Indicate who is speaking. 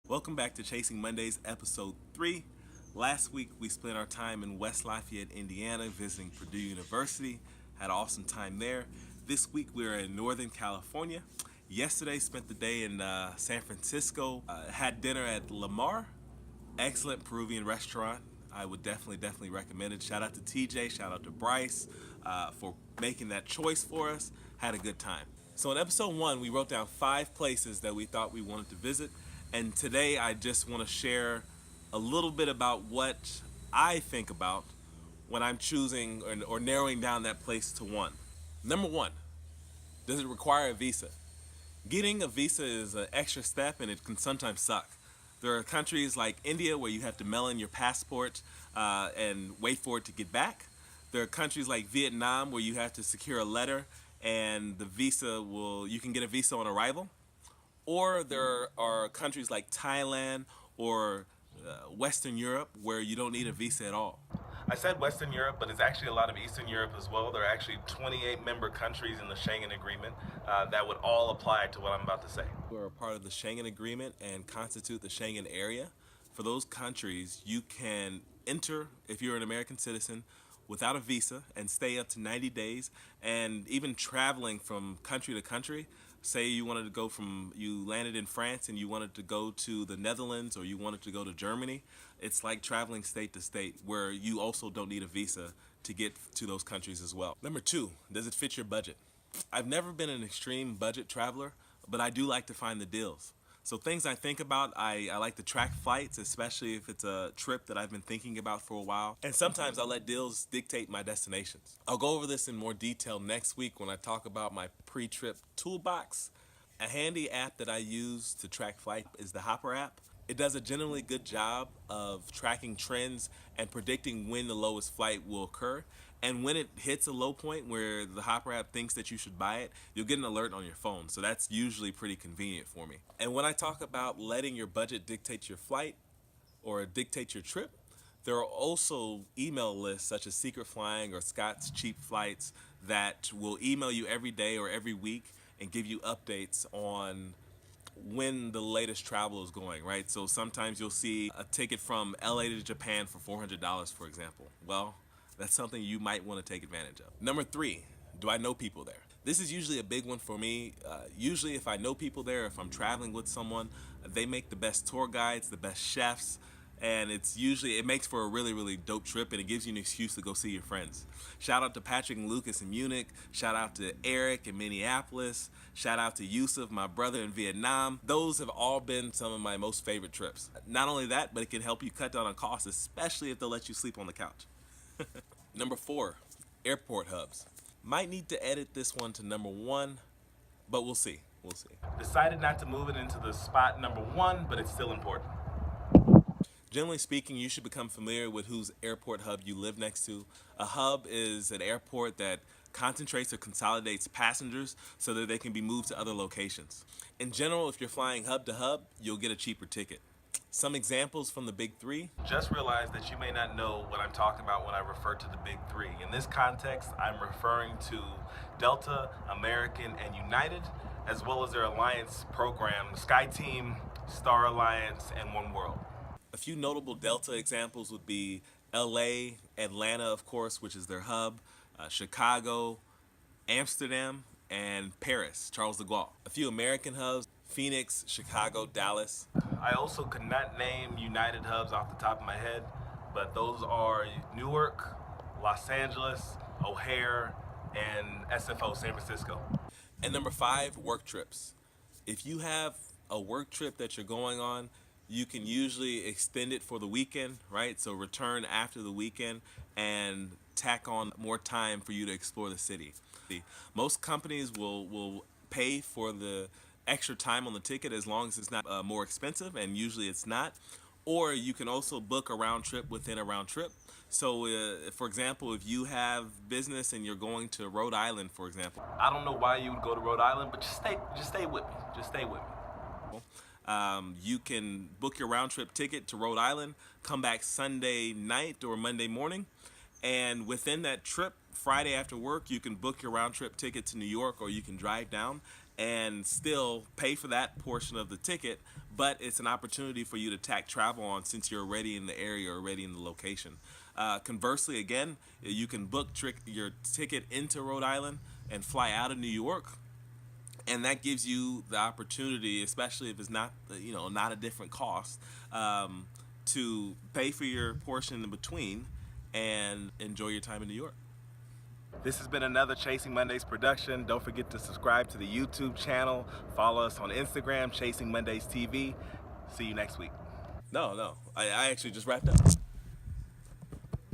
Speaker 1: Welcome back to Chasing Mondays, episode 3. Last week we spent our time in West Lafayette, Indiana, visiting Purdue University. Had an awesome time there. This week we are in Northern California. Yesterday spent the day in San Francisco. Had dinner at Lamar, excellent Peruvian restaurant. I would definitely recommend it. Shout out to TJ, shout out to Bryce for making that choice for us. Had a good time. So in episode 1, we wrote down 5 places that we thought we wanted to visit. And today I just want to share a little bit about what I think about when I'm choosing or narrowing down that place to one. Number 1, does it require a visa? Getting a visa is an extra step and it can sometimes suck. There are countries like India where you have to mail in your passport and wait for it to get back. There are countries like Vietnam where you have to secure a letter and you can get a visa on arrival. Or there are countries like Thailand or Western Europe where you don't need a visa at all. I said Western Europe, but it's actually a lot of Eastern Europe as well. There are actually 28 member countries in the Schengen Agreement that would all apply to what I'm about to say. We're a part of the Schengen Agreement and constitute the Schengen area. For those countries, you can enter, if you're an American citizen, without a visa and stay up to 90 days. And even traveling from country to country, say you landed in France and you wanted to go to the Netherlands or you wanted to go to Germany, it's like traveling state to state where you also don't need a visa to get to those countries as well. Number 2, does it fit your budget? I've never been an extreme budget traveler, but I do like to find the deals. So things I think about, I like to track flights, especially if it's a trip that I've been thinking about for a while. And sometimes I let deals dictate my destinations. I'll go over this in more detail next week when I talk about my pre-trip toolbox. A handy app that I use to track flight is the Hopper app. It does a generally good job of tracking trends and predicting when the lowest flight will occur. And when it hits a low point where the Hopper app thinks that you should buy it, you'll get an alert on your phone. So that's usually pretty convenient for me. And when I talk about letting your budget dictate your flight or dictate your trip, there are also email lists such as Secret Flying or Scott's Cheap Flights that will email you every day or every week and give you updates on when the latest travel is going, right? So sometimes you'll see a ticket from LA to Japan for $400, for example. Well, that's something you might want to take advantage of. Number 3, do I know people there? This is usually a big one for me. Usually if I know people there, if I'm traveling with someone, they make the best tour guides, the best chefs, and it makes for a really dope trip, and it gives you an excuse to go see your friends. Shout out to Patrick and Lucas in Munich. Shout out to Eric in Minneapolis. Shout out to Yusuf, my brother in Vietnam. Those have all been some of my most favorite trips. Not only that, but it can help you cut down on costs, especially if they'll let you sleep on the couch. Number 4, airport hubs. Might need to edit this one to number 1, but we'll see. Decided not to move it into the spot number 1, but it's still important. Generally speaking, you should become familiar with whose airport hub you live next to. A hub is an airport that concentrates or consolidates passengers so that they can be moved to other locations. In general, if you're flying hub to hub, you'll get a cheaper ticket. Some examples from the big 3. Just realize that you may not know what I'm talking about when I refer to the big 3. In this context, I'm referring to Delta, American, and United, as well as their alliance program, SkyTeam, Star Alliance, and One World. A few notable Delta examples would be LA, Atlanta, of course, which is their hub, Chicago, Amsterdam, and Paris, Charles de Gaulle. A few American hubs, Phoenix, Chicago, Dallas. I also could not name United hubs off the top of my head, but those are Newark, Los Angeles, O'Hare, and SFO, San Francisco. And number 5, work trips. If you have a work trip that you're going on, you can usually extend it for the weekend, right? So return after the weekend and tack on more time for you to explore the city. Most companies will pay for the extra time on the ticket as long as it's not more expensive, and usually it's not. Or you can also book a round trip within a round trip. So, for example, if you have business and you're going to Rhode Island, for example. I don't know why you would go to Rhode Island, but just stay with me. Just stay with me. You can book your round trip ticket to Rhode Island, come back Sunday night or Monday morning, and within that trip, Friday after work, you can book your round trip ticket to New York, or you can drive down and still pay for that portion of the ticket, but it's an opportunity for you to tack travel on since you're already in the area or already in the location. Conversely, again, you can book your ticket into Rhode Island and fly out of New York, and that gives you the opportunity, especially if it's not not a different cost, to pay for your portion in between and enjoy your time in New York. This has been another Chasing Mondays production. Don't forget to subscribe to the YouTube channel. Follow us on Instagram, Chasing Mondays TV. See you next week. No, I actually just wrapped up.